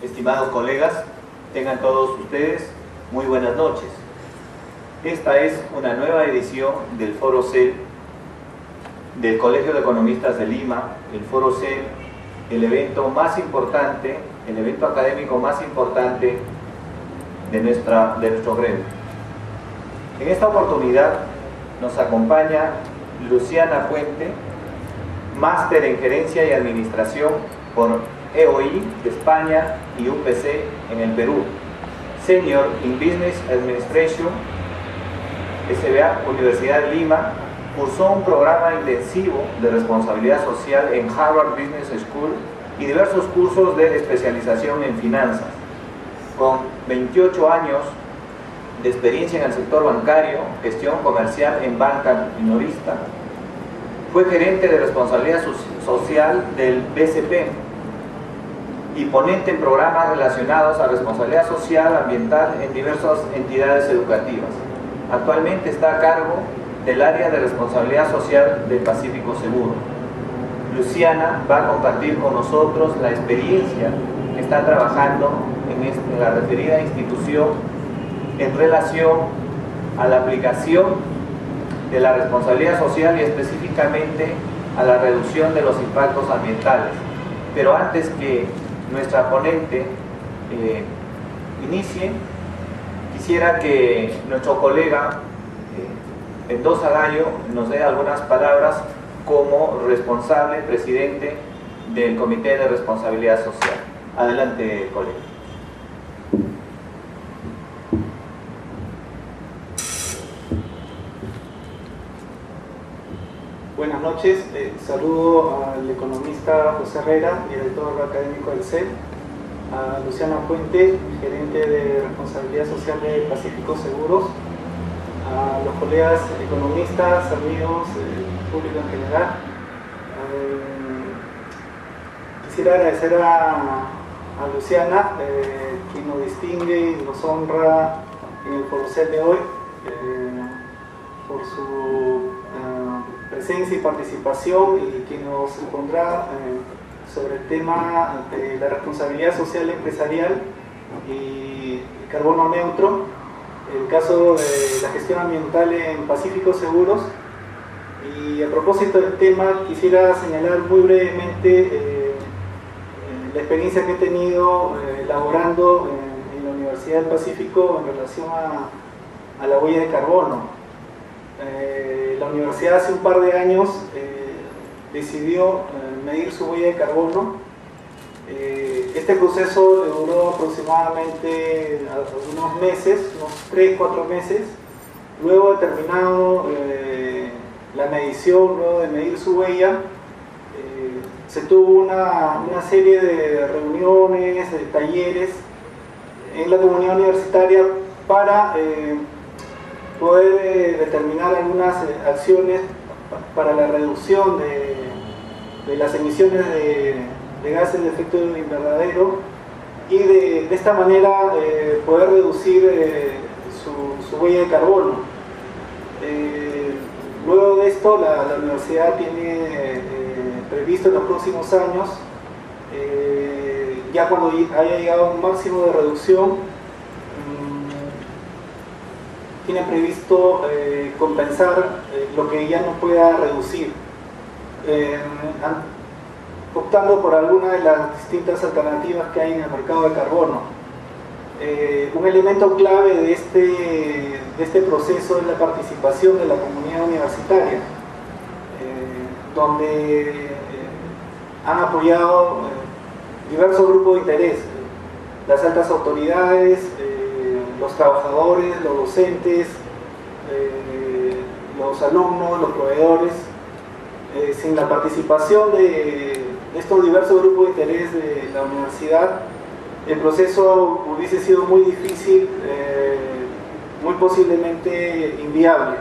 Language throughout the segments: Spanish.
Estimados colegas, tengan todos ustedes muy buenas noches. Esta es una nueva edición del Foro CEL del Colegio de Economistas de Lima. El Foro CEL, el evento más importante, el evento académico más importante de nuestro gremio. En esta oportunidad nos acompaña Luciana Puente, máster en Gerencia y Administración por EOI de España y UPC en el Perú, Senior in Business Administration, SBA, Universidad de Lima. Cursó un programa intensivo de responsabilidad social en Harvard Business School y diversos cursos de especialización en finanzas. Con 28 años de experiencia en el sector bancario, gestión comercial en banca minorista, fue gerente de responsabilidad social del BCP y ponente en programas relacionados a responsabilidad social ambiental en diversas entidades educativas. Actualmente está a cargo del área de responsabilidad social de Pacífico Seguro. Luciana va a compartir con nosotros la experiencia que está trabajando en la referida institución en relación a la aplicación de la responsabilidad social y específicamente a la reducción de los impactos ambientales. Pero antes que nuestra ponente inicie, quisiera que nuestro colega Mendoza Gallo nos dé algunas palabras como responsable, presidente del Comité de Responsabilidad Social. Adelante, colega. Buenas noches, saludo al economista José Herrera, director académico del CEL, a Luciana Puente, gerente de responsabilidad social de Pacífico Seguros, a los colegas economistas, amigos, público en general. Quisiera agradecer a Luciana, quien nos distingue y nos honra en el Foro CEL de hoy, por su presencia y participación, y que nos pondrá sobre el tema de la responsabilidad social empresarial y el carbono neutro, el caso de la gestión ambiental en Pacífico Seguros. Y a propósito del tema, quisiera señalar muy brevemente la experiencia que he tenido laborando en la Universidad del Pacífico en relación a la huella de carbono. La universidad hace un par de años decidió medir su huella de carbono. Este proceso duró aproximadamente unos meses, unos 3-4 meses. Luego de terminado la medición, luego de medir su huella, se tuvo una serie de reuniones, de talleres en la comunidad universitaria para poder determinar algunas acciones para la reducción de las emisiones de gases de efecto invernadero y de esta manera poder reducir su huella de carbono. Luego de esto, la universidad tiene previsto en los próximos años, ya cuando haya llegado a un máximo de reducción, tiene previsto compensar lo que ya no pueda reducir, optando por alguna de las distintas alternativas que hay en el mercado de carbono. Un elemento clave de este proceso es la participación de la comunidad universitaria, donde han apoyado diversos grupos de interés, las altas autoridades, los trabajadores, los docentes, los alumnos, los proveedores. Sin la participación de estos diversos grupos de interés de la universidad, el proceso hubiese sido muy difícil, muy posiblemente inviable.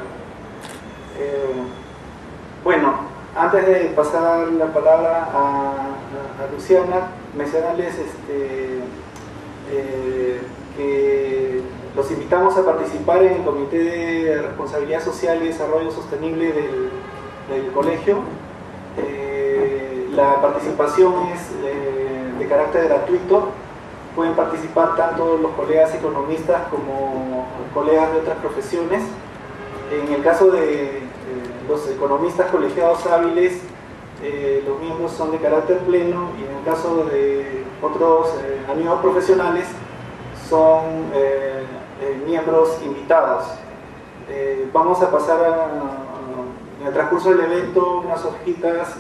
Bueno, antes de pasar la palabra a Luciana, mencionarles que los invitamos a participar en el Comité de Responsabilidad Social y Desarrollo Sostenible del colegio. La participación es de carácter gratuito pueden participar tanto los colegas economistas como colegas de otras profesiones. En el caso de los economistas colegiados hábiles, los miembros son de carácter pleno, y en el caso de otros amigos profesionales son miembros invitados. Vamos a pasar en el transcurso del evento unas hojitas,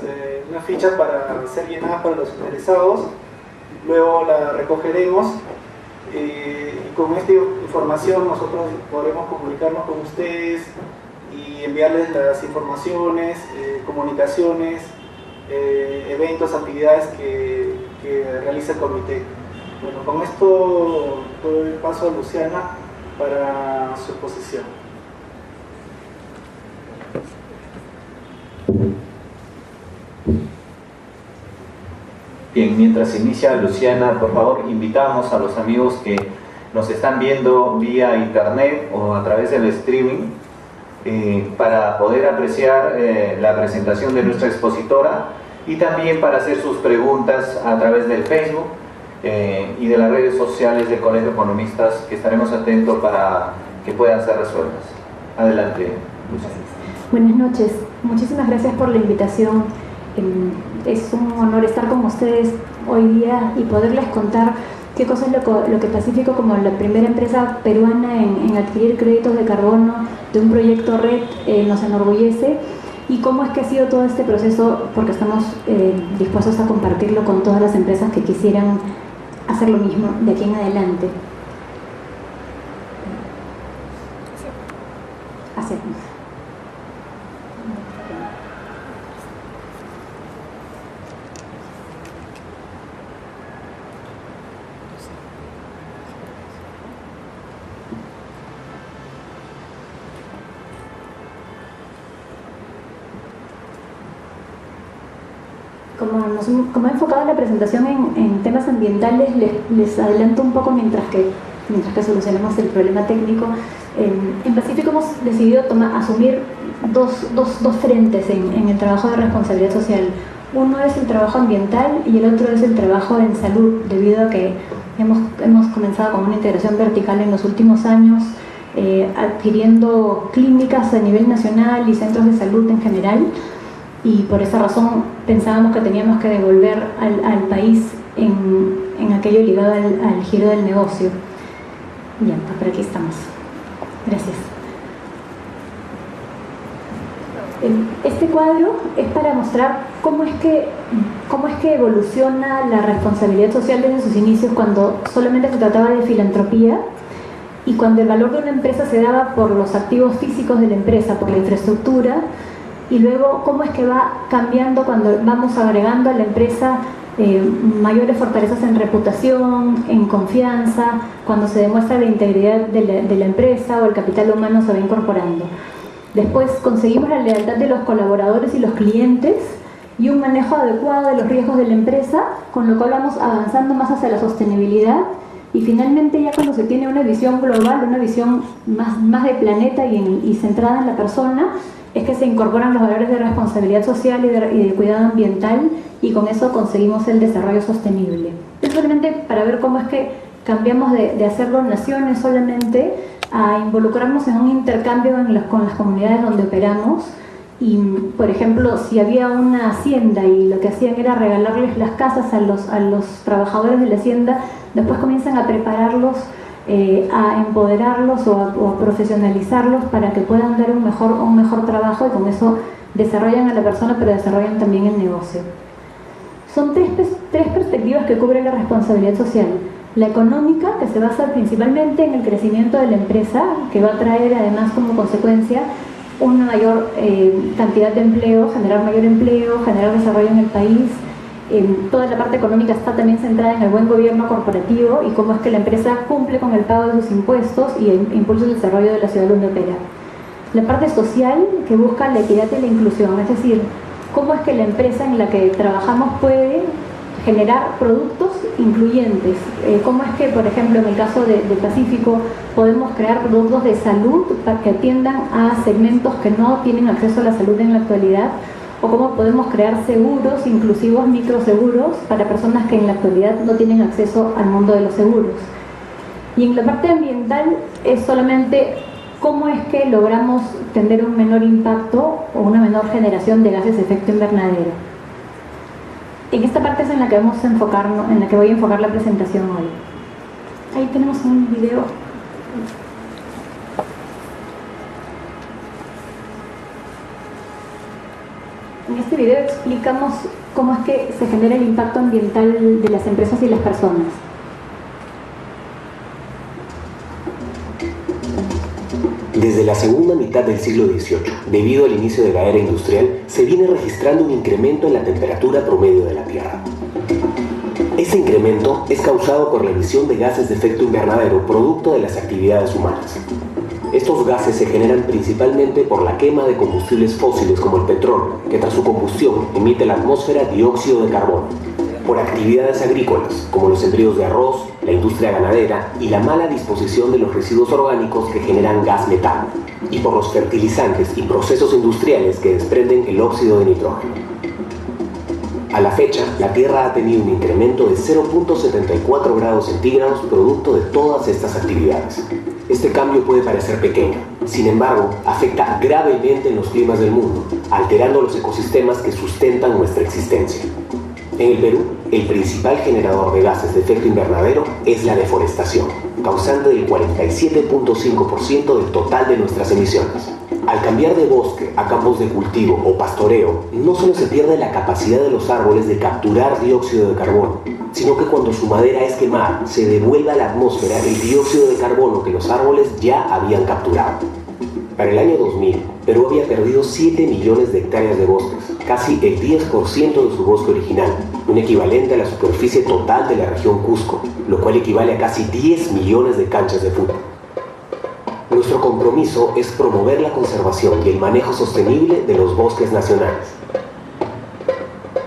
unas fichas para ser llenadas para los interesados. Luego la recogeremos y con esta información nosotros podremos comunicarnos con ustedes y enviarles las informaciones, comunicaciones, eventos, actividades que realiza el comité. Bueno, con esto doy paso a Luciana para su exposición. Bien, mientras inicia Luciana, por favor, invitamos a los amigos que nos están viendo vía internet o a través del streaming para poder apreciar la presentación de nuestra expositora y también para hacer sus preguntas a través del Facebook y de las redes sociales del Colegio de Economistas, que estaremos atentos para que puedan ser resueltas. Adelante, Luciana. Buenas noches, muchísimas gracias por la invitación. Es un honor estar con ustedes hoy día y poderles contar qué cosa es lo que Pacífico, como la primera empresa peruana en adquirir créditos de carbono de un proyecto red, nos enorgullece, y cómo es que ha sido todo este proceso, porque estamos dispuestos a compartirlo con todas las empresas que quisieran hacer lo mismo de aquí en adelante. Hacemos. Como he enfocado la presentación en temas ambientales, les adelanto un poco mientras que solucionamos el problema técnico. En Pacífico hemos decidido asumir dos frentes en el trabajo de responsabilidad social. Uno es el trabajo ambiental y el otro es el trabajo en salud, debido a que hemos comenzado con una integración vertical en los últimos años, adquiriendo clínicas a nivel nacional y centros de salud en general. Y por esa razón pensábamos que teníamos que devolver al país en aquello ligado al giro del negocio. Ya, por aquí estamos. Gracias. Este cuadro es para mostrar cómo es que evoluciona la responsabilidad social desde sus inicios, cuando solamente se trataba de filantropía y cuando el valor de una empresa se daba por los activos físicos de la empresa, por la infraestructura. Y luego cómo es que va cambiando cuando vamos agregando a la empresa mayores fortalezas en reputación, en confianza, cuando se demuestra la integridad de la empresa o el capital humano se va incorporando. Después conseguimos la lealtad de los colaboradores y los clientes y un manejo adecuado de los riesgos de la empresa, con lo cual vamos avanzando más hacia la sostenibilidad. Y finalmente, ya cuando se tiene una visión global, una visión más de planeta y centrada en la persona, es que se incorporan los valores de responsabilidad social y de cuidado ambiental, y con eso conseguimos el desarrollo sostenible. Es solamente para ver cómo es que cambiamos de hacerlo naciones solamente a involucrarnos en un intercambio con las comunidades donde operamos. Y, por ejemplo, si había una hacienda y lo que hacían era regalarles las casas a los trabajadores de la hacienda, después comienzan a prepararlos, a empoderarlos o a profesionalizarlos para que puedan dar un mejor trabajo, y con eso desarrollan a la persona, pero desarrollan también el negocio. Son tres perspectivas que cubren la responsabilidad social. La económica, que se basa principalmente en el crecimiento de la empresa, que va a traer además como consecuencia una mayor cantidad de empleo, generar mayor empleo, generar desarrollo en el país. Toda la parte económica está también centrada en el buen gobierno corporativo y cómo es que la empresa cumple con el pago de sus impuestos y impulsa el desarrollo de la ciudad donde opera. La parte social, que busca la equidad y la inclusión, es decir, cómo es que la empresa en la que trabajamos puede generar productos incluyentes. Cómo es que, por ejemplo, en el caso de Pacífico, podemos crear productos de salud para que atiendan a segmentos que no tienen acceso a la salud en la actualidad, o cómo podemos crear seguros inclusivos, microseguros, para personas que en la actualidad no tienen acceso al mundo de los seguros. Y en la parte ambiental es solamente cómo es que logramos tener un menor impacto o una menor generación de gases de efecto invernadero. En esta parte es en la que vamos a enfocarnos, en la que voy a enfocar la presentación hoy. Ahí tenemos un video. En este video explicamos cómo es que se genera el impacto ambiental de las empresas y las personas. Desde la segunda mitad del siglo XVIII, debido al inicio de la era industrial, se viene registrando un incremento en la temperatura promedio de la Tierra. Este incremento es causado por la emisión de gases de efecto invernadero producto de las actividades humanas. Estos gases se generan principalmente por la quema de combustibles fósiles como el petróleo, que tras su combustión emite a la atmósfera dióxido de carbono, por actividades agrícolas como los sembríos de arroz, la industria ganadera y la mala disposición de los residuos orgánicos que generan gas metano, y por los fertilizantes y procesos industriales que desprenden el óxido de nitrógeno. A la fecha, la Tierra ha tenido un incremento de 0.74 grados centígrados producto de todas estas actividades. Este cambio puede parecer pequeño, sin embargo, afecta gravemente en los climas del mundo, alterando los ecosistemas que sustentan nuestra existencia. En el Perú, el principal generador de gases de efecto invernadero es la deforestación, causante del 47.5% del total de nuestras emisiones. Al cambiar de bosque a campos de cultivo o pastoreo, no solo se pierde la capacidad de los árboles de capturar dióxido de carbono, sino que cuando su madera es quemada, se devuelve a la atmósfera el dióxido de carbono que los árboles ya habían capturado. Para el año 2000, Perú había perdido 7 millones de hectáreas de bosques, casi el 10% de su bosque original, un equivalente a la superficie total de la región Cusco, lo cual equivale a casi 10 millones de canchas de fútbol. Nuestro compromiso es promover la conservación y el manejo sostenible de los bosques nacionales.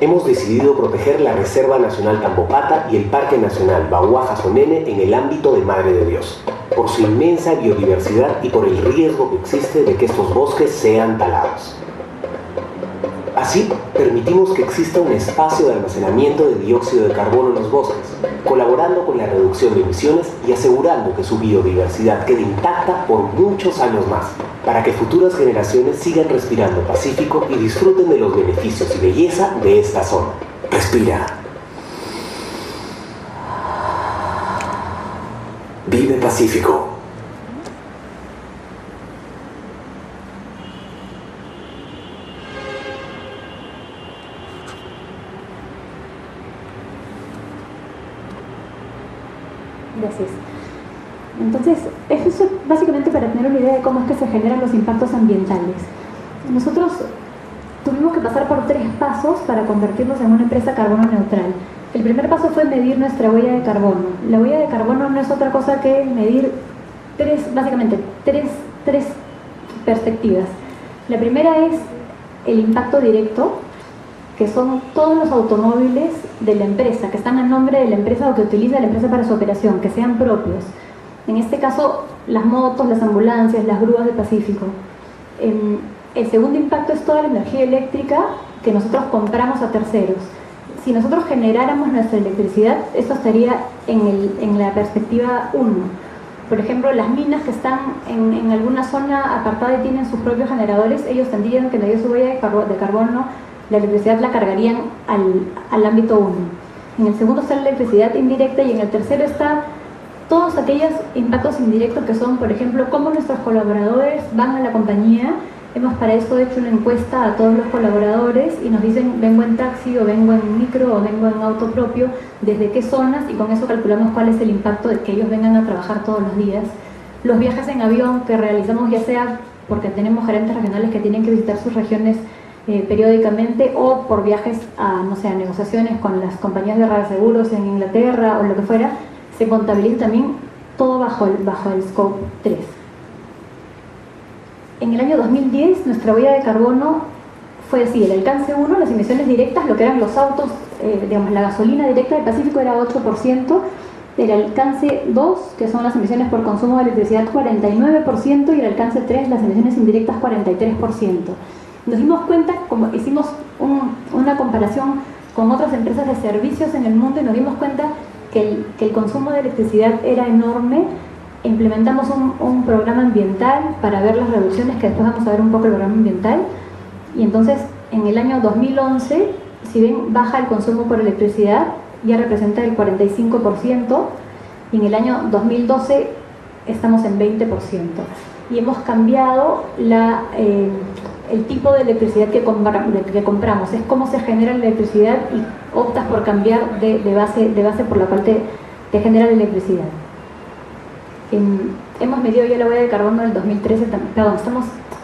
Hemos decidido proteger la Reserva Nacional Tambopata y el Parque Nacional Bahuaja-Sonene en el ámbito de Madre de Dios, por su inmensa biodiversidad y por el riesgo que existe de que estos bosques sean talados. Así, permitimos que exista un espacio de almacenamiento de dióxido de carbono en los bosques, colaborando con la reducción de emisiones y asegurando que su biodiversidad quede intacta por muchos años más, para que futuras generaciones sigan respirando pacífico y disfruten de los beneficios y belleza de esta zona. Respira. Vive Pacífico. Gracias. Entonces, eso es básicamente para tener una idea de cómo es que se generan los impactos ambientales. Nosotros tuvimos que pasar por 3 pasos para convertirnos en una empresa carbono neutral. El primer paso fue medir nuestra huella de carbono. La huella de carbono no es otra cosa que medir básicamente tres perspectivas. La primera es el impacto directo, que son todos los automóviles de la empresa, que están a nombre de la empresa o que utiliza la empresa para su operación, que sean propios. En este caso, las motos, las ambulancias, las grúas de Pacífico. El segundo impacto es toda la energía eléctrica que nosotros compramos a terceros. Si nosotros generáramos nuestra electricidad, esto estaría en la perspectiva 1. Por ejemplo, las minas que están en alguna zona apartada y tienen sus propios generadores, ellos tendrían que medir su huella de carbono, la electricidad la cargarían al ámbito 1. En el segundo está la electricidad indirecta y en el tercero está todos aquellos impactos indirectos que son, por ejemplo, cómo nuestros colaboradores van a la compañía. Hemos para eso hecho una encuesta a todos los colaboradores y nos dicen vengo en taxi o vengo en micro o vengo en auto propio, desde qué zonas, y con eso calculamos cuál es el impacto de que ellos vengan a trabajar todos los días. Los viajes en avión que realizamos, ya sea porque tenemos gerentes regionales que tienen que visitar sus regiones periódicamente, o por viajes a, no sé, a negociaciones con las compañías de reaseguros en Inglaterra o lo que fuera, se contabiliza también todo bajo el Scope 3. En el año 2010 nuestra huella de carbono fue así: el alcance 1, las emisiones directas, lo que eran los autos, digamos la gasolina directa del Pacífico era 8%, el alcance 2, que son las emisiones por consumo de electricidad, 49%, y el alcance 3, las emisiones indirectas, 43%. Nos dimos cuenta, como hicimos una comparación con otras empresas de servicios en el mundo, y nos dimos cuenta que el consumo de electricidad era enorme. Implementamos un programa ambiental para ver las reducciones, que después vamos a ver un poco el programa ambiental, y entonces en el año 2011, si ven, baja el consumo por electricidad, ya representa el 45%, y en el año 2012 estamos en 20%. Y hemos cambiado el tipo de electricidad que compramos, es cómo se genera la electricidad, y optas por cambiar de base por la cual te genera la electricidad. Hemos medido ya la huella de carbono del 2013, perdón,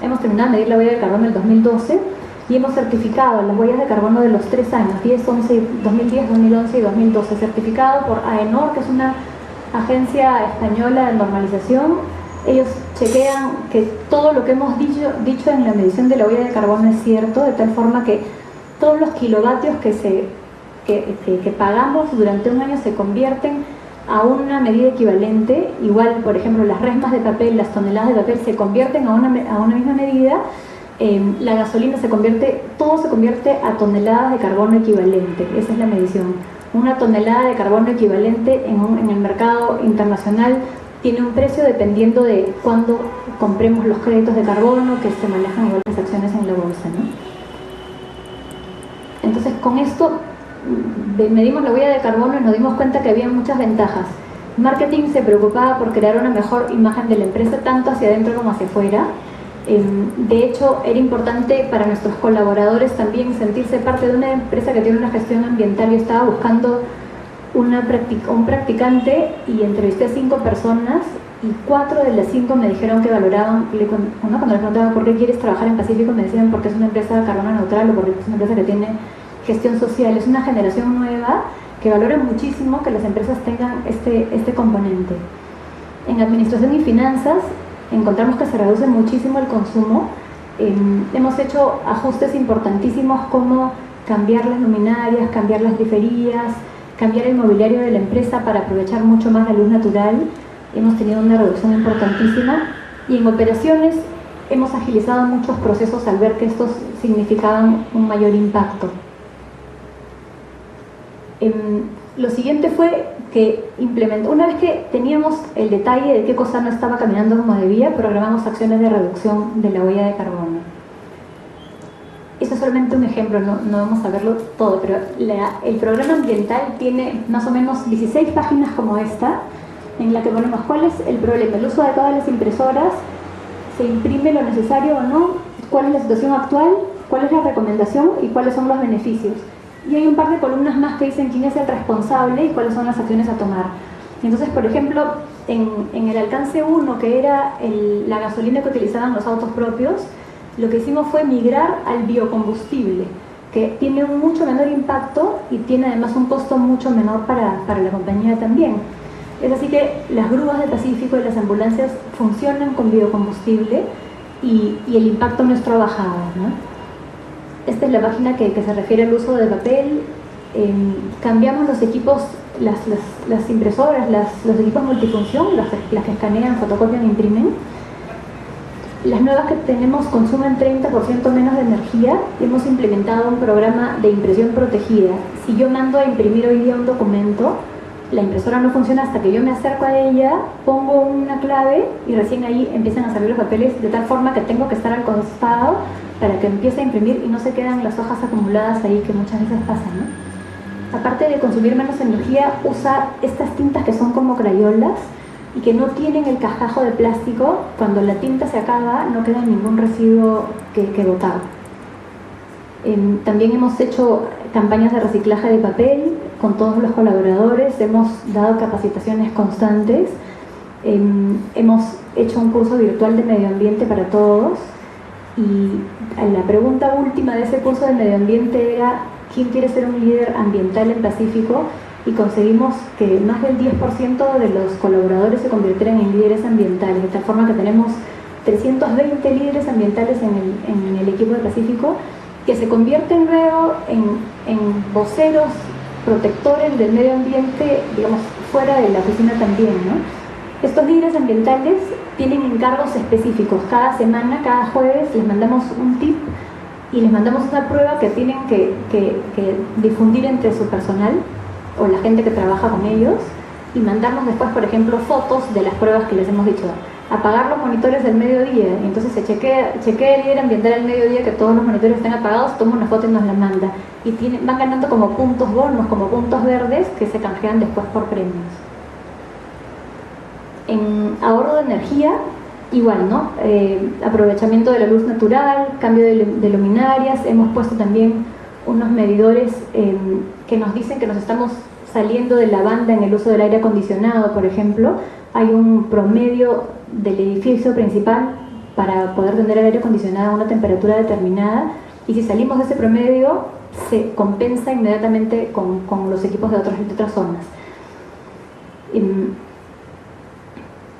hemos terminado de medir la huella de carbono del 2012, y hemos certificado las huellas de carbono de los 3 años, 2010, 2011 y 2012, certificado por AENOR, que es una agencia española de normalización. Ellos chequean que todo lo que hemos dicho en la medición de la huella de carbono es cierto, de tal forma que todos los kilovatios que pagamos durante un año se convierten a una medida equivalente. Igual, por ejemplo, las resmas de papel, las toneladas de papel se convierten a una misma medida. La gasolina todo se convierte a toneladas de carbono equivalente. Esa es la medición. Una tonelada de carbono equivalente en el mercado internacional tiene un precio dependiendo de cuándo compremos los créditos de carbono, que se manejan igual las acciones en la bolsa, ¿no? Entonces, con esto medimos la huella de carbono y nos dimos cuenta que había muchas ventajas. Marketing se preocupaba por crear una mejor imagen de la empresa, tanto hacia adentro como hacia afuera. De hecho, era importante para nuestros colaboradores también sentirse parte de una empresa que tiene una gestión ambiental. Yo estaba buscando un practicante y entrevisté a 5 personas, y 4 de las 5 me dijeron que valoraban. Cuando les preguntaba por qué quieres trabajar en Pacífico, me decían porque es una empresa carbono neutral o porque es una empresa que tiene gestión social. Es una generación nueva que valora muchísimo que las empresas tengan este componente. En administración y finanzas encontramos que se reduce muchísimo el consumo. Hemos hecho ajustes importantísimos como cambiar las luminarias, cambiar las griferías, cambiar el mobiliario de la empresa para aprovechar mucho más la luz natural. Hemos tenido una reducción importantísima, y en operaciones hemos agilizado muchos procesos al ver que estos significaban un mayor impacto. Lo siguiente fue que una vez que teníamos el detalle de qué cosa no estaba caminando como debía, programamos acciones de reducción de la huella de carbono. Esto es solamente un ejemplo, no vamos a verlo todo, pero el programa ambiental tiene más o menos 16 páginas como esta, en la que ponemos cuál es el problema, el uso adecuado de las impresoras, se imprime lo necesario o no, cuál es la situación actual, cuál es la recomendación y cuáles son los beneficios. Y hay un par de columnas más que dicen quién es el responsable y cuáles son las acciones a tomar. Entonces, por ejemplo, en el alcance 1, que era la gasolina que utilizaban los autos propios, lo que hicimos fue migrar al biocombustible, que tiene un mucho menor impacto y tiene además un costo mucho menor para la compañía también. Es así que las grúas de Pacífico y las ambulancias funcionan con biocombustible, y el impacto nuestro ha bajado, ¿no? Esta es la página que se refiere al uso de papel. Cambiamos los equipos, las impresoras, los equipos multifunción, las que escanean, fotocopian e imprimen. Las nuevas que tenemos consumen 30% menos de energía. Hemos implementado un programa de impresión protegida. Si yo mando a imprimir hoy día un documento, la impresora no funciona hasta que yo me acerco a ella, pongo una clave y recién ahí empiezan a salir los papeles, de tal forma que tengo que estar al costado para que empiece a imprimir y no se quedan las hojas acumuladas ahí, que muchas veces pasan, ¿no? Aparte de consumir menos energía, usa estas tintas que son como crayolas y que no tienen el cascajo de plástico. Cuando la tinta se acaba, no queda ningún residuo que botar. También hemos hecho campañas de reciclaje de papel con todos los colaboradores, hemos dado capacitaciones constantes, hemos hecho un curso virtual de medio ambiente para todos, y la pregunta última de ese curso de medio ambiente era ¿quién quiere ser un líder ambiental en Pacífico? Y conseguimos que más del 10% de los colaboradores se convirtieran en líderes ambientales, de tal forma que tenemos 320 líderes ambientales en el equipo de Pacífico, que se convierten luego en voceros, protectores del medio ambiente, digamos, fuera de la oficina también, ¿no? Estos líderes ambientales tienen encargos específicos. Cada semana, cada jueves, les mandamos un tip y les mandamos una prueba que tienen que difundir entre su personal o la gente que trabaja con ellos, y mandarnos después, por ejemplo, fotos de las pruebas que les hemos dicho. Apagar los monitores del mediodía, y entonces se chequea el líder ambiental al mediodía que todos los monitores estén apagados, toma una foto y nos la manda. Y van ganando como puntos bonos, como puntos verdes que se canjean después por premios. En ahorro de energía, igual, ¿no? Aprovechamiento de la luz natural, cambio de luminarias. Hemos puesto también unos medidores que nos dicen que nos estamos saliendo de la banda en el uso del aire acondicionado, por ejemplo. Hay un promedio del edificio principal para poder tener el aire acondicionado a una temperatura determinada, y si salimos de ese promedio se compensa inmediatamente con los equipos de otras zonas.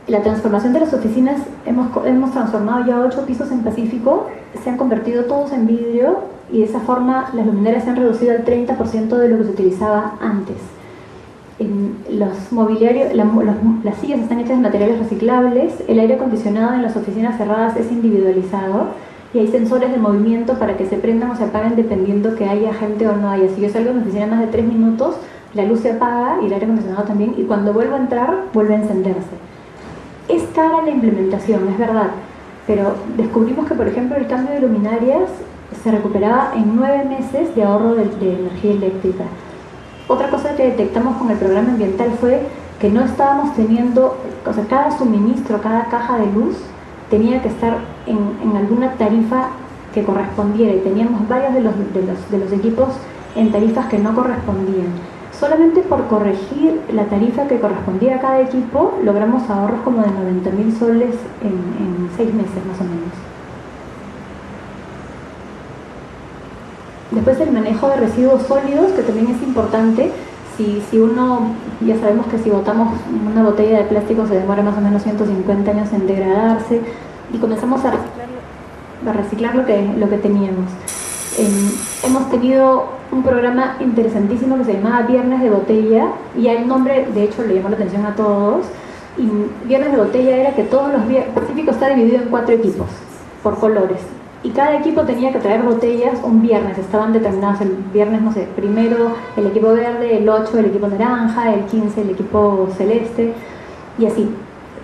La transformación de las oficinas, hemos transformado ya 8 pisos en Pacífico, se han convertido todos en vidrio, y de esa forma las luminarias se han reducido al 30% de lo que se utilizaba antes. Los mobiliarios, las sillas están hechas de materiales reciclables, el aire acondicionado en las oficinas cerradas es individualizado, y hay sensores de movimiento para que se prendan o se apaguen dependiendo que haya gente o no haya. Si yo salgo de mi oficina más de 3 minutos, la luz se apaga y el aire acondicionado también, y cuando vuelvo a entrar, vuelve a encenderse. Es cara la implementación, es verdad, pero descubrimos que, por ejemplo, el cambio de luminarias se recuperaba en 9 meses de ahorro de energía eléctrica. Otra cosa que detectamos con el programa ambiental fue que no estábamos teniendo, o sea, cada suministro, cada caja de luz tenía que estar en alguna tarifa que correspondiera, y teníamos varios de los equipos en tarifas que no correspondían. Solamente por corregir la tarifa que correspondía a cada equipo logramos ahorros como de 90.000 soles en 6 meses más o menos. Después el manejo de residuos sólidos, que también es importante. Si uno, ya sabemos que si botamos una botella de plástico se demora más o menos 150 años en degradarse, y comenzamos a reciclar lo que teníamos. Hemos tenido un programa interesantísimo que se llamaba Viernes de Botella, y el nombre de hecho le llamó la atención a todos. Y Viernes de Botella era que todos los viernes, Pacífico está dividido en 4 equipos por colores, y cada equipo tenía que traer botellas un viernes, estaban determinadas el viernes, no sé, primero el equipo verde, el 8 el equipo naranja, el 15 el equipo celeste, y así,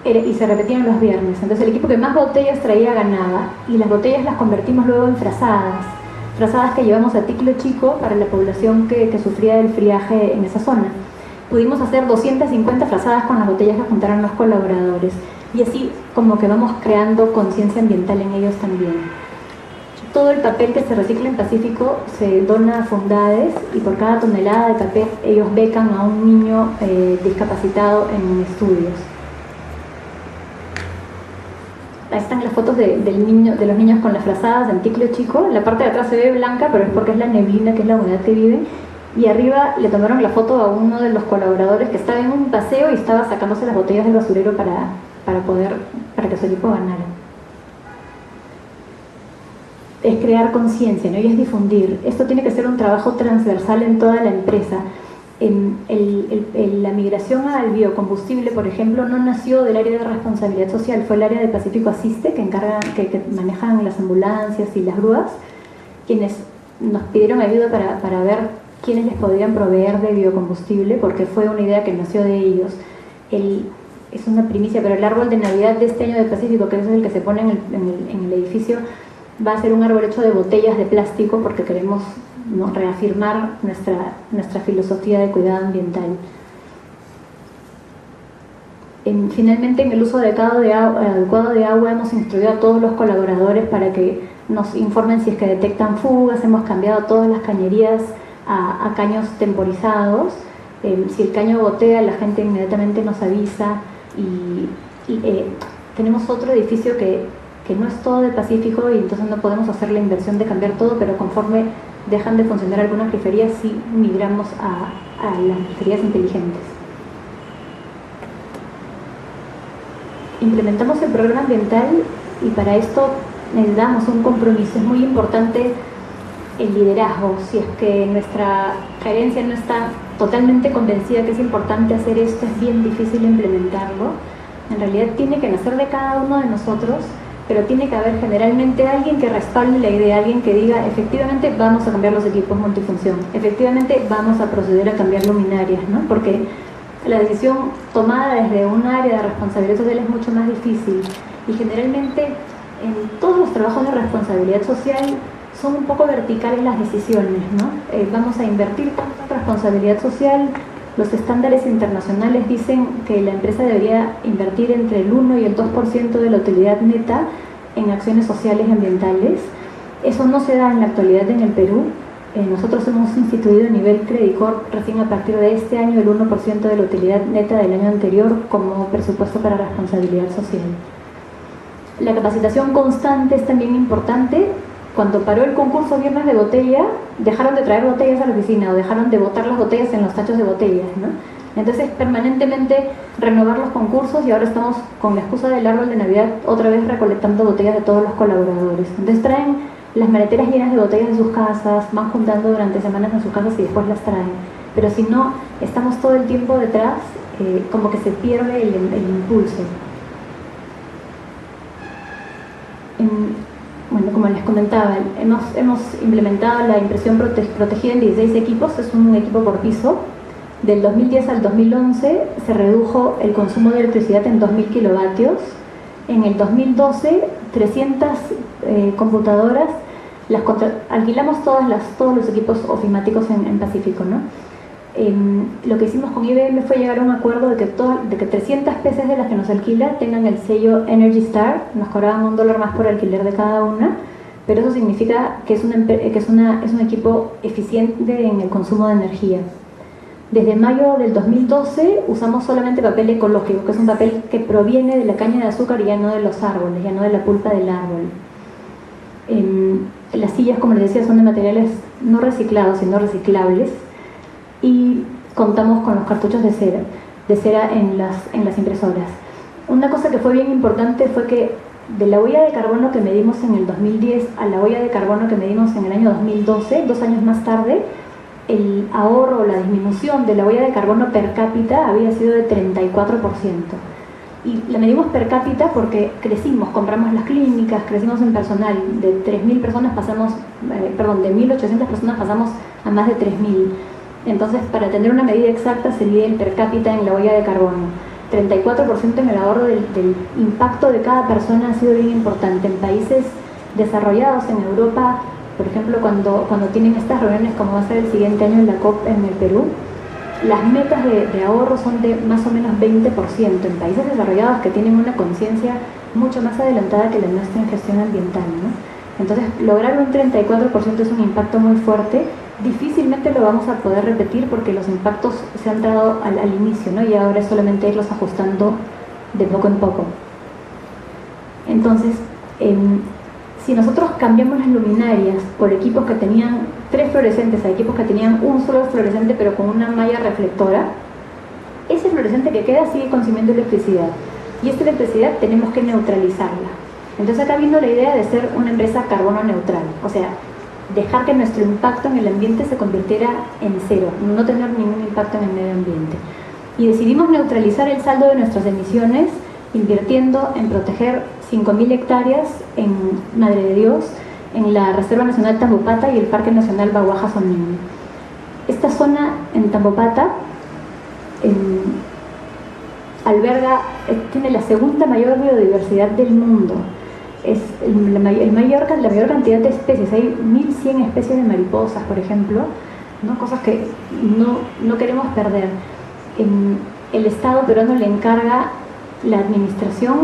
y se repetían los viernes. Entonces el equipo que más botellas traía ganaba, y las botellas las convertimos luego en frazadas que llevamos a Ticlo Chico para la población que sufría del friaje en esa zona. Pudimos hacer 250 frazadas con las botellas que juntaron los colaboradores, y así como que vamos creando conciencia ambiental en ellos también. Todo el papel que se recicla en Pacífico se dona a Fundades, y por cada tonelada de papel ellos becan a un niño discapacitado en estudios. Ahí están las fotos de los niños con las frazadas en Ticlo Chico. La parte de atrás se ve blanca, pero es porque es la neblina, que es la unidad que viven. Y arriba le tomaron la foto a uno de los colaboradores que estaba en un paseo y estaba sacándose las botellas del basurero para que su equipo ganara. Es crear conciencia, ¿no? Y es difundir. Esto tiene que ser un trabajo transversal en toda la empresa. La migración al biocombustible, por ejemplo, no nació del área de responsabilidad social, fue el área de Pacífico Asiste, que manejan las ambulancias y las grúas, quienes nos pidieron ayuda para ver quiénes les podían proveer de biocombustible, porque fue una idea que nació de ellos. Es una primicia, pero el árbol de Navidad de este año de Pacífico, que es el que se pone en el edificio, va a ser un árbol hecho de botellas de plástico, porque queremos, ¿no?, reafirmar nuestra filosofía de cuidado ambiental. Finalmente, en el uso adecuado de agua hemos instruido a todos los colaboradores para que nos informen si es que detectan fugas. Hemos cambiado todas las cañerías a caños temporizados. Si el caño gotea, la gente inmediatamente nos avisa. Tenemos otro edificio que no es todo de Pacífico, y entonces no podemos hacer la inversión de cambiar todo, pero conforme dejan de funcionar algunas griferías, sí migramos a las griferías inteligentes. Implementamos el programa ambiental, y para esto necesitamos un compromiso. Es muy importante el liderazgo. Si es que nuestra gerencia no está totalmente convencida que es importante hacer esto, es bien difícil implementarlo. En realidad tiene que nacer de cada uno de nosotros, pero tiene que haber generalmente alguien que respalde la idea, alguien que diga, efectivamente vamos a cambiar los equipos multifunción, efectivamente vamos a proceder a cambiar luminarias, ¿no? Porque la decisión tomada desde un área de responsabilidad social es mucho más difícil, y generalmente en todos los trabajos de responsabilidad social son un poco verticales las decisiones, ¿no? Vamos a invertir tanto en responsabilidad social. Los estándares internacionales dicen que la empresa debería invertir entre el 1 y el 2% de la utilidad neta en acciones sociales y ambientales. Eso no se da en la actualidad en el Perú. Nosotros hemos instituido a nivel Credit Corp recién a partir de este año el 1% de la utilidad neta del año anterior como presupuesto para responsabilidad social. La capacitación constante es también importante. Cuando paró el concurso Viernes de Botella, dejaron de traer botellas a la oficina o dejaron de botar las botellas en los tachos de botellas, ¿no? Entonces, permanentemente renovar los concursos, y ahora estamos con la excusa del árbol de Navidad otra vez recolectando botellas de todos los colaboradores. Entonces traen las maleteras llenas de botellas de sus casas, van juntando durante semanas en sus casas y después las traen. Pero si no, estamos todo el tiempo detrás, como que se pierde el impulso. Bueno, como les comentaba, hemos implementado la impresión protegida en 16 equipos, es un equipo por piso. Del 2010 al 2011 se redujo el consumo de electricidad en 2.000 kilovatios. En el 2012, 300 computadoras, alquilamos todos los equipos ofimáticos en Pacífico, ¿no? Lo que hicimos con IBM fue llegar a un acuerdo de que 300 PCs de las que nos alquila tengan el sello Energy Star. Nos cobraban $1 más por alquiler de cada una, pero eso significa que es un equipo eficiente en el consumo de energía. Desde mayo del 2012 usamos solamente papel ecológico, que es un papel que proviene de la caña de azúcar y ya no de los árboles, ya no de la pulpa del árbol. Las sillas, como les decía, son de materiales no reciclados, sino reciclables. Y contamos con los cartuchos de cera en las impresoras. Una cosa que fue bien importante fue que de la huella de carbono que medimos en el 2010 a la huella de carbono que medimos en el año 2012, 2 años más tarde, el ahorro o la disminución de la huella de carbono per cápita había sido de 34%. Y la medimos per cápita porque crecimos, compramos las clínicas, crecimos en personal. De 3.000 personas pasamos, de 1.800 personas pasamos a más de 3.000. Entonces, para tener una medida exacta, se mide el per cápita en la huella de carbono. 34% en el ahorro del impacto de cada persona ha sido bien importante. En países desarrollados, en Europa, por ejemplo, cuando tienen estas reuniones, como va a ser el siguiente año en la COP en el Perú, las metas de ahorro son de más o menos 20%. En países desarrollados que tienen una conciencia mucho más adelantada que la nuestra en gestión ambiental, ¿no? Entonces, lograr un 34% es un impacto muy fuerte. Difícilmente lo vamos a poder repetir porque los impactos se han dado al inicio, ¿no? Y ahora es solamente irlos ajustando de poco en poco. Entonces, si nosotros cambiamos las luminarias por equipos que tenían 3 fluorescentes a equipos que tenían un solo fluorescente pero con una malla reflectora, ese fluorescente que queda sigue consumiendo electricidad, y esta electricidad tenemos que neutralizarla. Entonces acá vino la idea de ser una empresa carbono neutral, o sea, dejar que nuestro impacto en el ambiente se convirtiera en cero, no tener ningún impacto en el medio ambiente. Y decidimos neutralizar el saldo de nuestras emisiones invirtiendo en proteger 5.000 hectáreas en Madre de Dios, en la Reserva Nacional Tambopata y el Parque Nacional Baguaja-Sonini. Esta zona en Tambopata tiene la segunda mayor biodiversidad del mundo. Es la mayor cantidad de especies. Hay 1.100 especies de mariposas, por ejemplo, ¿no? Cosas que no queremos perder. El Estado peruano le encarga la administración,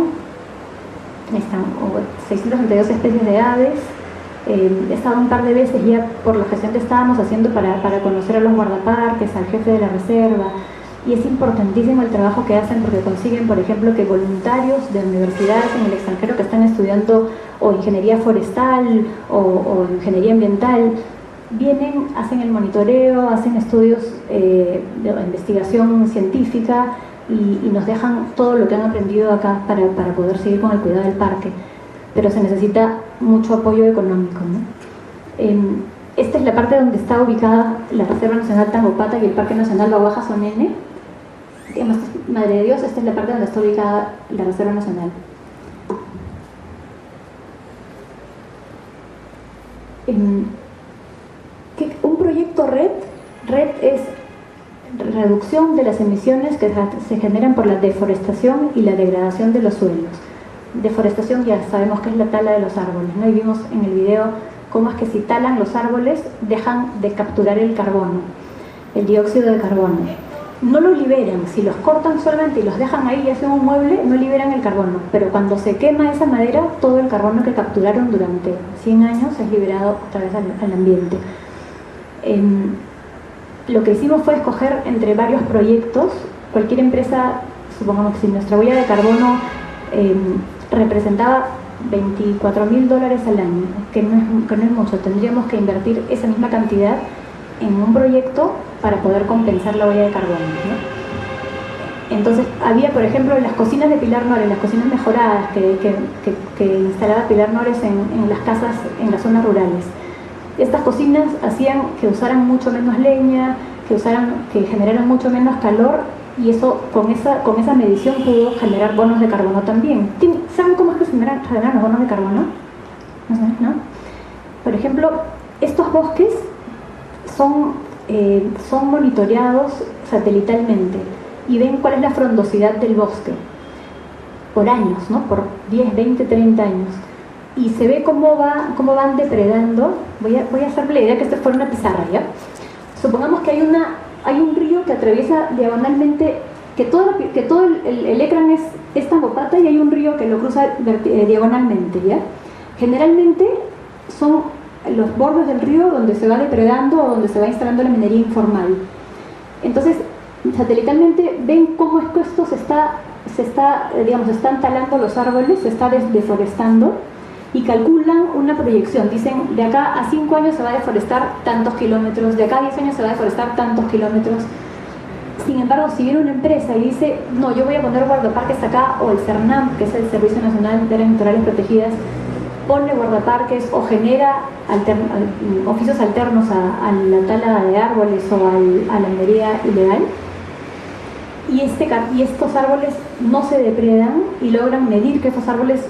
están 632 especies de aves. He estado un par de veces ya por la gestión que estábamos haciendo para conocer a los guardaparques, al jefe de la reserva, y es importantísimo el trabajo que hacen porque consiguen, por ejemplo, que voluntarios de universidades en el extranjero que están estudiando o ingeniería forestal o ingeniería ambiental vienen, hacen el monitoreo, hacen estudios de investigación científica y nos dejan todo lo que han aprendido acá para poder seguir con el cuidado del parque. Pero se necesita mucho apoyo económico, ¿no? Esta es la parte donde está ubicada la Reserva Nacional Tambopata y el Parque Nacional Baguaja-Sonini. Digamos, Madre de Dios, esta es la parte donde está ubicada la Reserva Nacional. Un proyecto RED es reducción de las emisiones que se generan por la deforestación y la degradación de los suelos. Deforestación ya sabemos que es la tala de los árboles, ¿no? Y vimos en el video cómo es que si talan los árboles dejan de capturar el carbono, el dióxido de carbono. No lo liberan, si los cortan solamente y los dejan ahí y hacen un mueble, no liberan el carbono, pero cuando se quema esa madera, todo el carbono que capturaron durante 100 años es liberado otra vez al ambiente. Lo que hicimos fue escoger entre varios proyectos. Cualquier empresa, supongamos que si nuestra huella de carbono representaba $24.000 al año, que no es mucho, tendríamos que invertir esa misma cantidad en un proyecto para poder compensar la huella de carbono, ¿no? Entonces había, por ejemplo, las cocinas de Pilar Nores, las cocinas mejoradas que instalaba Pilar Nores en las casas, en las zonas rurales. Estas cocinas hacían que usaran mucho menos leña, que generaran mucho menos calor, y eso con esa medición pudo generar bonos de carbono también. ¿Saben cómo es que se generan los bonos de carbono? ¿No? Por ejemplo, estos bosques son monitoreados satelitalmente y ven cuál es la frondosidad del bosque por años, ¿no? Por 10, 20, 30 años. Y se ve cómo van depredando. Voy a hacerle la idea que esto fuera una pizarra, ¿ya? Supongamos que hay un río que atraviesa diagonalmente, que todo el ecrán es Tambopata, y hay un río que lo cruza diagonalmente, ¿ya? Generalmente son los bordes del río donde se va depredando o donde se va instalando la minería informal. Entonces, satelitalmente ven cómo es que esto se están talando los árboles, se está deforestando, y calculan una proyección. Dicen, de acá a 5 años se va a deforestar tantos kilómetros, de acá a 10 años se va a deforestar tantos kilómetros. Sin embargo, si viene una empresa y dice, no, yo voy a poner guardaparques acá, o el CERNAM, que es el Servicio Nacional de Áreas Naturales Protegidas, pone guardaparques o genera oficios alternos a la tala de árboles o a la minería ilegal, y estos árboles no se depredan y logran medir que esos árboles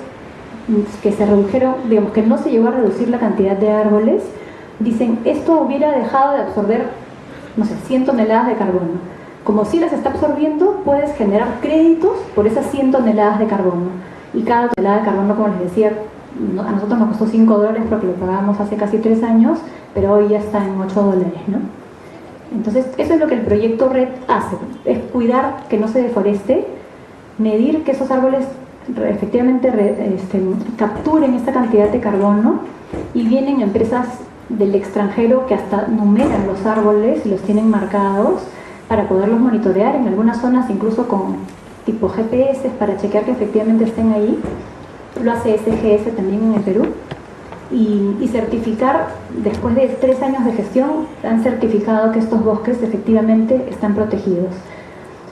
que se redujeron, digamos que no se llegó a reducir la cantidad de árboles, dicen, esto hubiera dejado de absorber, no sé, 100 toneladas de carbono. Como si las está absorbiendo, puedes generar créditos por esas 100 toneladas de carbono. Y cada tonelada de carbono, como les decía, a nosotros nos costó $5 porque lo pagábamos hace casi 3 años, pero hoy ya está en $8, ¿no? Entonces, eso es lo que el proyecto RED hace, es cuidar que no se deforeste, medir que esos árboles efectivamente capturen esta cantidad de carbono, y vienen empresas del extranjero que hasta numeran los árboles y los tienen marcados para poderlos monitorear en algunas zonas, incluso con tipo GPS para chequear que efectivamente estén ahí. Lo hace SGS también en el Perú, y certificar, después de 3 años de gestión, han certificado que estos bosques efectivamente están protegidos.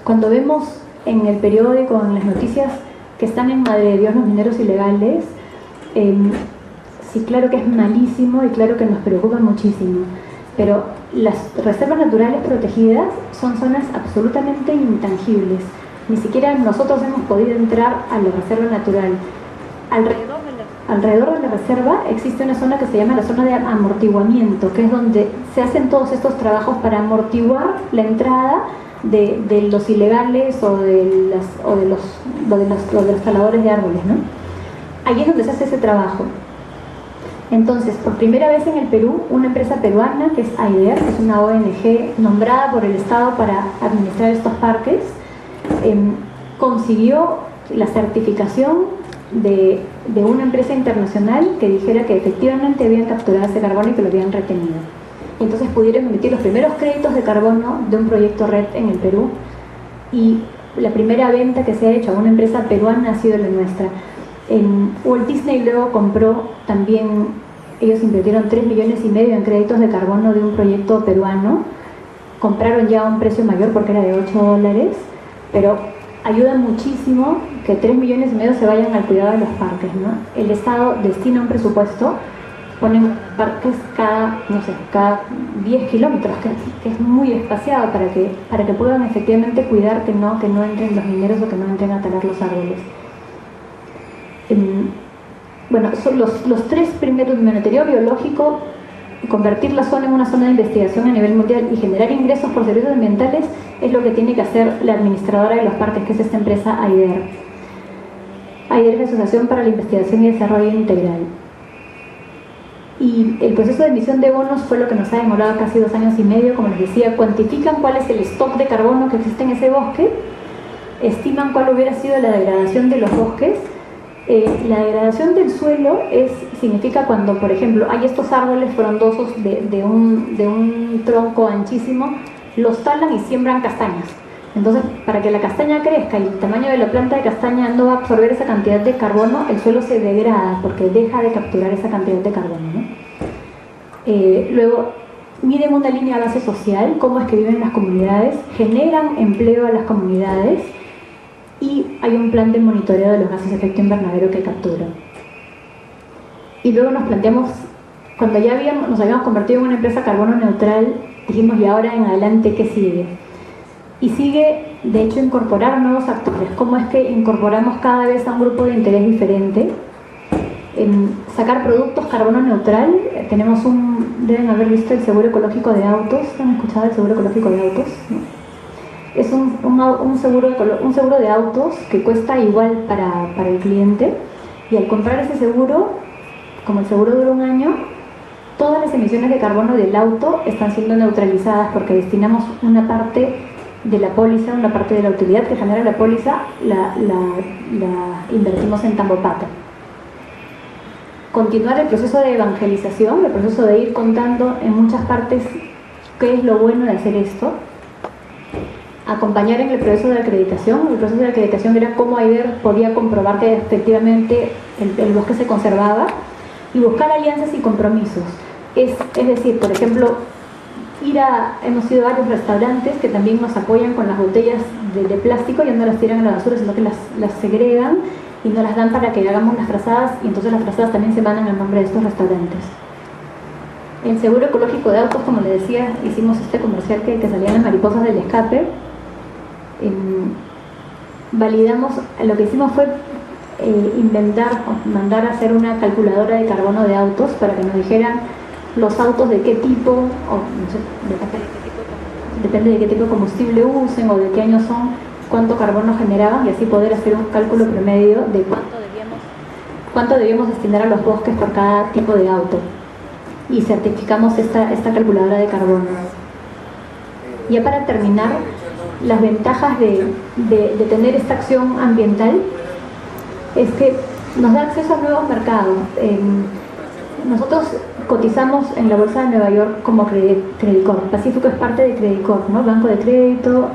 Cuando vemos en el periódico, en las noticias, que están en Madre de Dios los mineros ilegales, sí, claro que es malísimo y claro que nos preocupa muchísimo, pero las reservas naturales protegidas son zonas absolutamente intangibles. Ni siquiera nosotros hemos podido entrar a la reserva natural. Alrededor de la reserva existe una zona que se llama la zona de amortiguamiento, que es donde se hacen todos estos trabajos para amortiguar la entrada de los ilegales o de los taladores de árboles, ¿no? Ahí es donde se hace ese trabajo. Entonces, por primera vez en el Perú, una empresa peruana, que es AIDER, que es una ONG nombrada por el Estado para administrar estos parques, consiguió la certificación de una empresa internacional que dijera que efectivamente habían capturado ese carbono y que lo habían retenido. Entonces pudieron emitir los primeros créditos de carbono de un proyecto RED en el Perú, y la primera venta que se ha hecho a una empresa peruana ha sido la nuestra. Walt Disney luego compró también, ellos invirtieron 3,5 millones en créditos de carbono de un proyecto peruano, compraron ya a un precio mayor porque era de $8, pero ayuda muchísimo que 3,5 millones se vayan al cuidado de los parques, ¿no? El Estado destina un presupuesto, ponen parques cada 10 kilómetros, que es muy espaciado para que puedan efectivamente cuidar que no entren los mineros o que no entren a talar los árboles. Bueno, son los 3 primeros: minería biológico, convertir la zona en una zona de investigación a nivel mundial y generar ingresos por servicios ambientales es lo que tiene que hacer la administradora de los parques, que es esta empresa AIDER. AIDER es la Asociación para la Investigación y Desarrollo Integral. Y el proceso de emisión de bonos fue lo que nos ha demorado casi 2 años y medio. Como les decía, cuantifican cuál es el stock de carbono que existe en ese bosque, estiman cuál hubiera sido la degradación de los bosques. La degradación del suelo significa cuando, por ejemplo, hay estos árboles frondosos de un tronco anchísimo, los talan y siembran castañas. Entonces, para que la castaña crezca y el tamaño de la planta de castaña no va a absorber esa cantidad de carbono, el suelo se degrada porque deja de capturar esa cantidad de carbono, ¿no? Luego, miden una línea base social, cómo es que viven las comunidades, generan empleo a las comunidades y hay un plan de monitoreo de los gases de efecto invernadero que capturan. Y luego nos planteamos, cuando ya nos habíamos convertido en una empresa carbono neutral, dijimos, ¿y ahora en adelante qué sigue? Y sigue, de hecho, incorporar nuevos actores. ¿Cómo es que incorporamos cada vez a un grupo de interés diferente? En sacar productos carbono neutral. Tenemos deben haber visto el seguro ecológico de autos. ¿Han escuchado el seguro ecológico de autos? ¿No? Es un seguro de autos que cuesta igual para el cliente, y al comprar ese seguro, como el seguro dura 1 año, todas las emisiones de carbono del auto están siendo neutralizadas porque destinamos una parte de la póliza, una parte de la utilidad que genera la póliza, la invertimos en Tambopata. Continuar el proceso de evangelización, el proceso de ir contando en muchas partes qué es lo bueno de hacer esto. Acompañar en el proceso de acreditación. El proceso de acreditación era cómo AIDER podía comprobar que efectivamente el bosque se conservaba, y buscar alianzas y compromisos. Es decir, por ejemplo, hemos ido a varios restaurantes que también nos apoyan con las botellas de plástico, ya no las tiran a la basura, sino que las segregan y nos las dan para que hagamos las frazadas, y entonces las frazadas también se mandan al nombre de estos restaurantes. En seguro ecológico de autos, como les decía, hicimos este comercial que salían las mariposas del escape. Validamos, lo que hicimos fue mandar a hacer una calculadora de carbono de autos para que nos dijeran los autos de qué tipo, o no sé, depende de qué tipo de combustible usen o de qué año son, cuánto carbono generaban, y así poder hacer un cálculo promedio de cuánto debíamos destinar a los bosques por cada tipo de auto. Y certificamos esta calculadora de carbono. Ya para terminar, las ventajas de tener esta acción ambiental es que nos da acceso a nuevos mercados. Nosotros cotizamos en la Bolsa de Nueva York como Credicor. Pacífico es parte de Credicor, ¿no? Banco de crédito,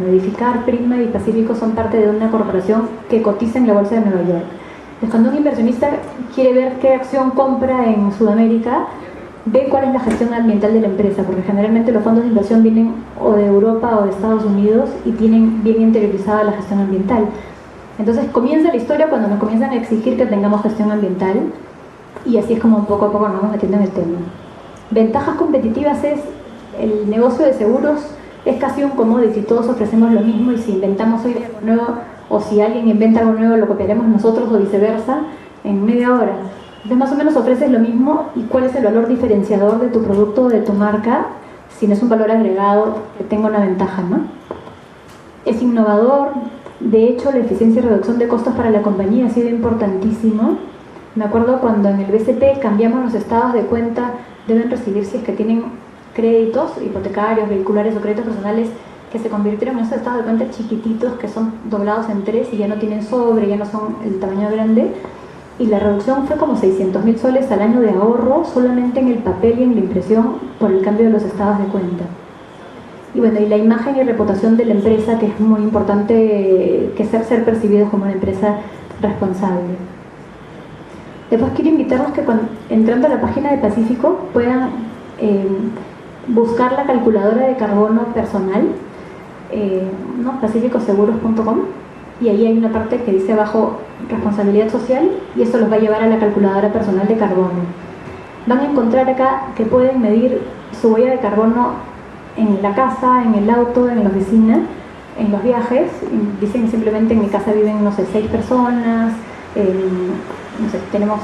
Edificar, Prima y Pacífico son parte de una corporación que cotiza en la Bolsa de Nueva York. Entonces, cuando un inversionista quiere ver qué acción compra en Sudamérica, ve cuál es la gestión ambiental de la empresa, porque generalmente los fondos de inversión vienen o de Europa o de Estados Unidos y tienen bien interiorizada la gestión ambiental. Entonces comienza la historia cuando nos comienzan a exigir que tengamos gestión ambiental, y así es como poco a poco nos vamos metiendo en el tema. Ventajas competitivas es el negocio de seguros, es casi un commodity, todos ofrecemos lo mismo, y si inventamos hoy algo nuevo, o si alguien inventa algo nuevo, lo copiaremos nosotros o viceversa en media hora. Entonces más o menos ofreces lo mismo, y cuál es el valor diferenciador de tu producto o de tu marca, si no es un valor agregado que tenga una ventaja, ¿no? Es innovador. De hecho, la eficiencia y reducción de costos para la compañía ha sido importantísimo. Me acuerdo cuando en el BCP cambiamos los estados de cuenta, deben recibir, si es que tienen créditos hipotecarios, vehiculares o créditos personales, que se convirtieron en esos estados de cuenta chiquititos que son doblados en 3 y ya no tienen sobre, ya no son el tamaño grande. Y la reducción fue como 600.000 soles al año de ahorro solamente en el papel y en la impresión por el cambio de los estados de cuenta. Y bueno, y la imagen y reputación de la empresa, que es muy importante, que ser percibidos como una empresa responsable. Después quiero invitarlos que entrando a la página de Pacífico puedan buscar la calculadora de carbono personal, pacificoseguros.com, y ahí hay una parte que dice abajo responsabilidad social, y eso los va a llevar a la calculadora personal de carbono. Van a encontrar acá que pueden medir su huella de carbono en la casa, en el auto, en la oficina, en los viajes. Dicen simplemente en mi casa viven, no sé, 6 personas, no sé, tenemos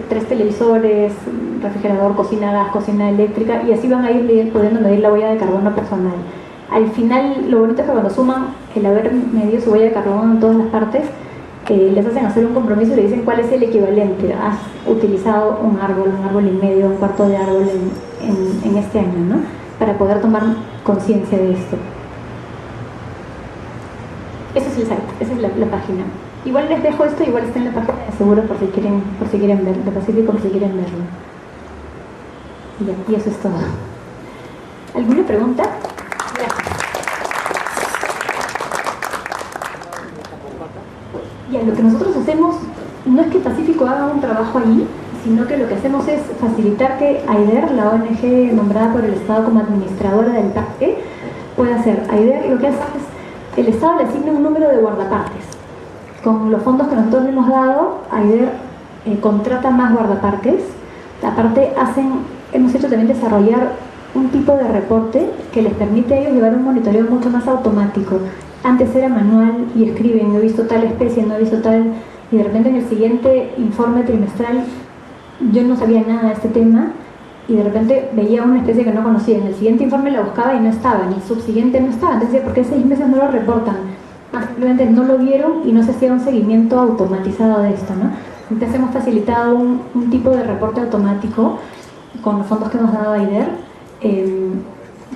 3 televisores, refrigerador, cocina gas, cocina eléctrica, y así van a ir pudiendo medir la huella de carbono personal. Al final, lo bonito es que cuando suman el haber medido su huella de carbono en todas las partes, les hacen hacer un compromiso y le dicen cuál es el equivalente. Has utilizado un árbol y medio, un cuarto de árbol en este año, ¿no? Para poder tomar conciencia de esto. Ese es el site, esa es la página. Igual les dejo esto, igual está en la página de Seguro por si quieren ver, de Pacífico por si quieren verlo. Y eso es todo. ¿Alguna pregunta? Gracias. Ya, lo que nosotros hacemos no es que Pacífico haga un trabajo allí, sino que lo que hacemos es facilitar que AIDER, la ONG nombrada por el Estado como administradora del parque, pueda hacer. AIDER lo que hace es, el Estado le asigna un número de guardaparques. Con los fondos que nosotros le hemos dado, AIDER contrata más guardaparques. Aparte, hemos hecho también desarrollar un tipo de reporte que les permite a ellos llevar un monitoreo mucho más automático. Antes era manual y escriben, no he visto tal especie, no he visto tal, y de repente en el siguiente informe trimestral yo no sabía nada de este tema y de repente veía una especie que no conocía. En el siguiente informe la buscaba y no estaba, en el subsiguiente no estaba. Entonces, ¿por qué 6 meses no lo reportan? Simplemente no lo vieron y no se hacía un seguimiento automatizado de esto, ¿no? Entonces hemos facilitado un tipo de reporte automático con los fondos que hemos dado a AIDER.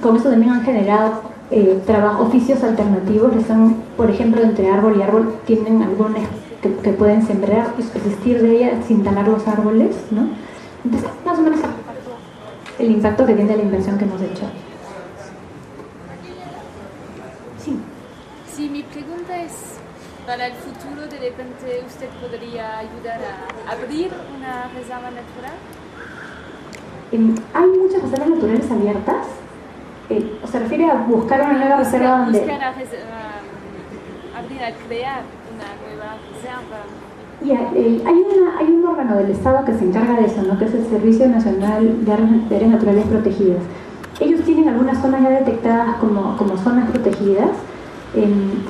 Con eso también han generado oficios alternativos. Están, por ejemplo, entre árbol y árbol tienen algunas que pueden sembrar y subsistir de ella sin talar los árboles, ¿no? Entonces, más o menos el impacto que tiene la inversión que hemos hecho. Sí. Sí, mi pregunta es, para el futuro, de repente, ¿usted podría ayudar a abrir una reserva natural? Hay muchas reservas naturales abiertas. ¿Se refiere a buscar una nueva reserva donde...? Buscar abrir a crear una nueva reserva. Hay un órgano del Estado que se encarga de eso, ¿no? Que es el Servicio Nacional de Áreas Naturales Protegidas. Ellos tienen algunas zonas ya detectadas como zonas protegidas,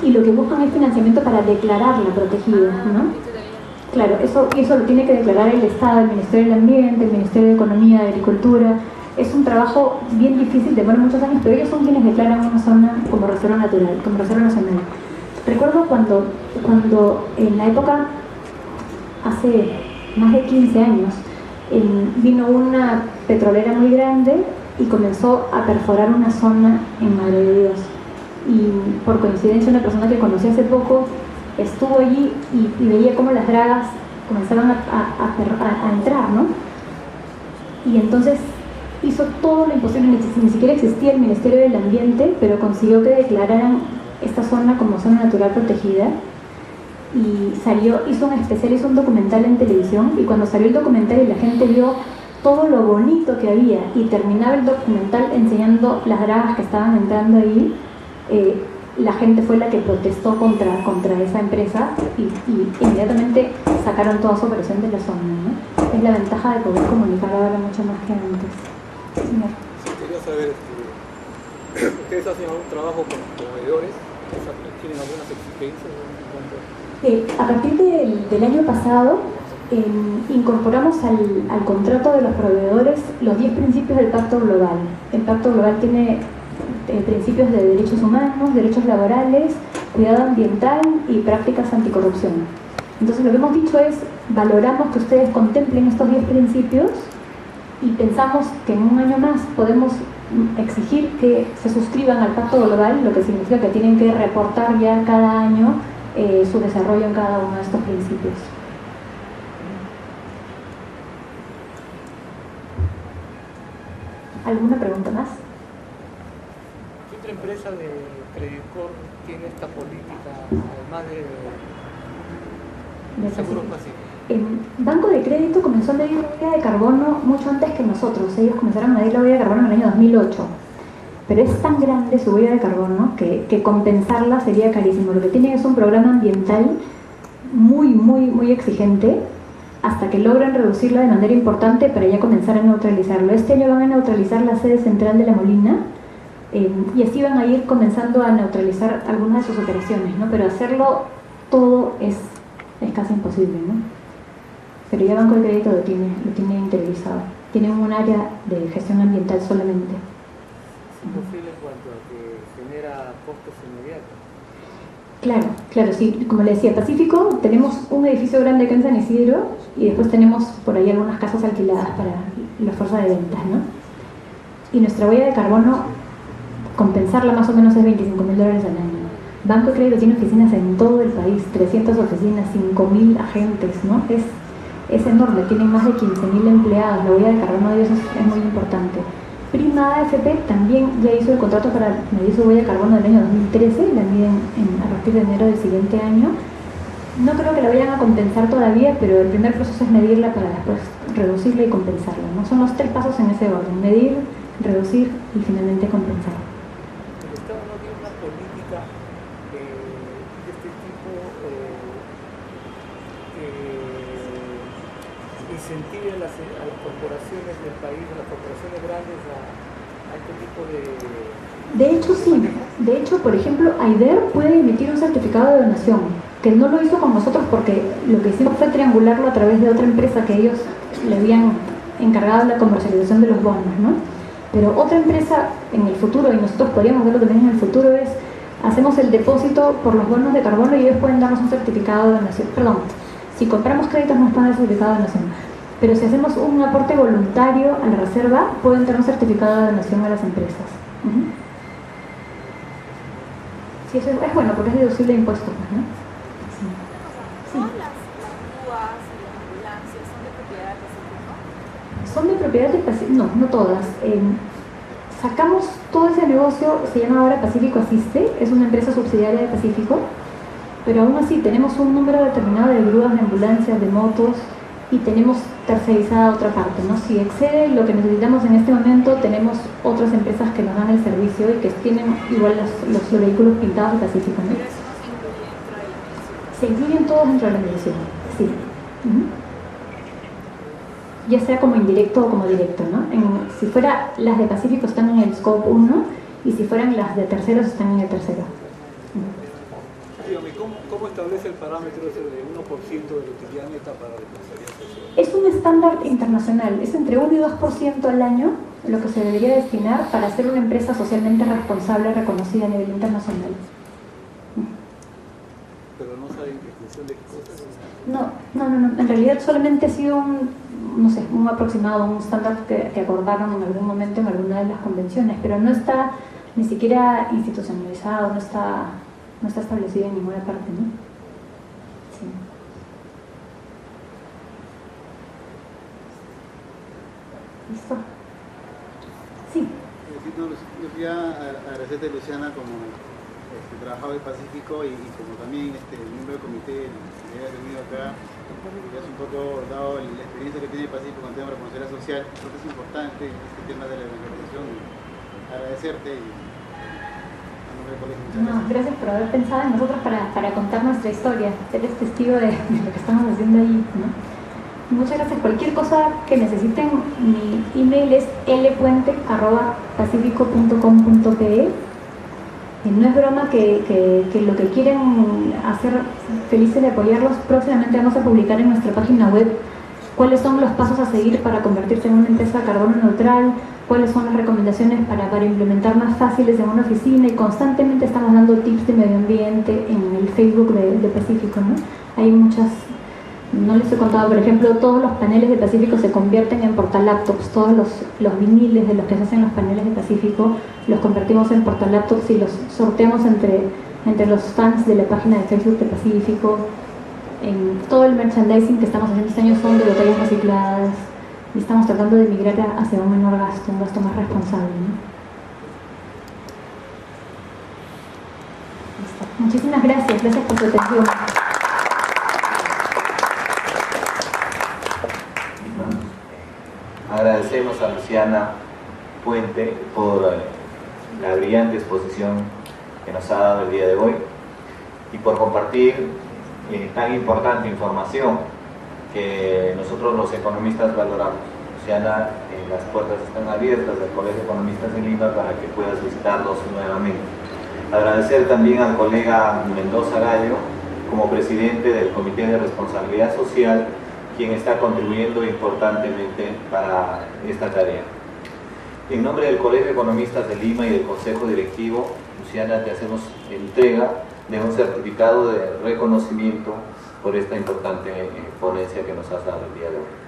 y lo que buscan es financiamiento para declararla protegida, ¿no? Claro, eso lo tiene que declarar el Estado, el Ministerio del Ambiente, el Ministerio de Economía, de Agricultura. Es un trabajo bien difícil, demora muchos años, pero ellos son quienes declaran una zona como reserva natural, como reserva nacional. Recuerdo cuando en la época, hace más de 15 años, vino una petrolera muy grande y comenzó a perforar una zona en Madre de Dios. Y por coincidencia una persona que conocí hace poco estuvo allí y veía cómo las dragas comenzaban a entrar, ¿no? Y entonces hizo todo lo imposible, ni siquiera existía el Ministerio del Ambiente, pero consiguió que declararan esta zona como zona natural protegida, y hizo un documental en televisión, y cuando salió el documental y la gente vio todo lo bonito que había y terminaba el documental enseñando las dragas que estaban entrando ahí, la gente fue la que protestó contra esa empresa y inmediatamente sacaron toda su operación de la zona, ¿no? Es la ventaja de poder comunicar ahora mucho más que antes. Señor. Quería saber, ¿ustedes hacen algún trabajo con proveedores? ¿Tienen algunas exigencias? A partir del año pasado incorporamos al contrato de los proveedores los 10 principios del Pacto Global. El Pacto Global tiene principios de derechos humanos, derechos laborales, cuidado ambiental y prácticas anticorrupción. Entonces lo que hemos dicho es, valoramos que ustedes contemplen estos 10 principios y pensamos que en un año más podemos exigir que se suscriban al Pacto Global, lo que significa que tienen que reportar ya cada año su desarrollo en cada uno de estos principios. ¿Alguna pregunta más? ¿Qué otra empresa de Credicor tiene esta política, además de Seguros Pacífico? Banco de Crédito comenzó a medir la huella de carbono mucho antes que nosotros. Ellos comenzaron a medir la huella de carbono en el año 2008. Pero es tan grande su huella de carbono que compensarla sería carísimo. Lo que tienen es un programa ambiental muy, muy, muy exigente hasta que logran reducirla de manera importante para ya comenzar a neutralizarlo. Este año van a neutralizar la sede central de La Molina, y así van a ir comenzando a neutralizar algunas de sus operaciones, ¿no? Pero hacerlo todo es casi imposible, ¿no? pero ya Banco de Crédito lo tiene interiorizado. Tiene un área de gestión ambiental solamente. ¿Es posible en cuanto a que genera costos inmediatos? Claro, sí. Como le decía, Pacífico, tenemos un edificio grande acá en San Isidro y después tenemos por ahí algunas casas alquiladas para la fuerza de ventas, ¿no? Y nuestra huella de carbono, compensarla más o menos es $25.000 al año. Banco de Crédito tiene oficinas en todo el país, 300 oficinas, 5.000 agentes, ¿no? Es enorme, tiene más de 15.000 empleados, la huella de carbono de ellos es muy importante. Prima AFP también ya hizo el contrato para medir su huella de carbono del año 2013, la miden a partir de enero del siguiente año. No creo que la vayan a compensar todavía, pero el primer proceso es medirla para después reducirla y compensarla, ¿no? Son los 3 pasos en ese orden: medir, reducir y finalmente compensar. ¿El Estado no tiene una política de este tipo que incentive a las corporaciones del país, a las corporaciones grandes a este tipo de... De hecho, sí. De hecho, por ejemplo, AIDER puede emitir un certificado de donación, que no lo hizo con nosotros porque lo que hicimos fue triangularlo a través de otra empresa que ellos le habían encargado la comercialización de los bonos, ¿no? Pero otra empresa en el futuro, y nosotros podríamos verlo también en el futuro, es hacemos el depósito por los bonos de carbono y ellos pueden darnos un certificado de donación. Perdón, si compramos créditos nos pueden dar certificado de donación, pero si hacemos un aporte voluntario a la reserva, pueden dar un certificado de donación a las empresas. Sí, eso es bueno porque es deducible de impuestos, ¿no? Sí. ¿Todas las grúas y las ambulancias son de propiedad de Pacífico? ¿Son de propiedad de Pacífico? No, no todas. Sacamos todo ese negocio, se llama ahora Pacífico Asiste, es una empresa subsidiaria de Pacífico, pero aún así tenemos un número determinado de grúas, de ambulancias, de motos, y tenemos tercerizada otra parte, ¿no? Si excede lo que necesitamos en este momento, tenemos otras empresas que nos dan el servicio y que tienen igual los vehículos pintados de Pacífico, ¿no? Pero eso no se incluye dentro de la medición. Se incluyen todos dentro de la medición, sí. Ya sea como indirecto o como directo, ¿no? Si fuera las de Pacífico están en el scope 1 y si fueran las de terceros están en el tercero. Dígame, ¿cómo establece el parámetro ese de 1% de la utilidad neta para la responsabilidad social? Es un estándar internacional, es entre 1 y 2% al año lo que se debería destinar para ser una empresa socialmente responsable reconocida a nivel internacional. Pero no saben en función de qué cosas. No, en realidad solamente ha sido un aproximado, un estándar que acordaron en algún momento en alguna de las convenciones, pero no está ni siquiera institucionalizado, no está establecido en ninguna parte, ¿no? Sí. ¿Listo? Sí. Yo quería agradecerte, Luciana, como trabajador del Pacífico y como también miembro del comité que haya tenido acá, que es un poco dado la experiencia que tiene el Pacífico con el tema de responsabilidad social. Creo que es importante este tema de la evangelización. Agradecerte y a nombre del colegio. No, gracias por haber pensado en nosotros para contar nuestra historia. Eres testigo de lo que estamos haciendo ahí, ¿no? Muchas gracias. Cualquier cosa que necesiten, mi email es lpuente@pacifico.com.pe. No es broma que lo que quieren hacer felices de apoyarlos. Próximamente vamos a publicar en nuestra página web cuáles son los pasos a seguir para convertirse en una empresa carbono neutral, cuáles son las recomendaciones para implementar más fáciles en una oficina, y constantemente estamos dando tips de medio ambiente en el Facebook de Pacífico, ¿no? Hay muchas. No les he contado, por ejemplo, todos los paneles de Pacífico se convierten en portalaptops, todos los viniles de los que se hacen los paneles de Pacífico los convertimos en portalaptops y los sorteamos entre los fans de la página de Facebook de Pacífico. En todo el merchandising que estamos haciendo este año son de botellas recicladas y estamos tratando de migrar hacia un menor gasto, un gasto más responsable, ¿no? Listo. Muchísimas gracias por su atención. Agradecemos a Luciana Puente por la brillante exposición que nos ha dado el día de hoy y por compartir tan importante información que nosotros los economistas valoramos. Luciana, las puertas están abiertas del Colegio de Economistas de Lima para que puedas visitarlos nuevamente. Agradecer también al colega Mendoza Gallo como presidente del Comité de Responsabilidad Social, quien está contribuyendo importantemente para esta tarea. En nombre del Colegio de Economistas de Lima y del Consejo Directivo, Luciana, te hacemos entrega de un certificado de reconocimiento por esta importante ponencia que nos has dado el día de hoy.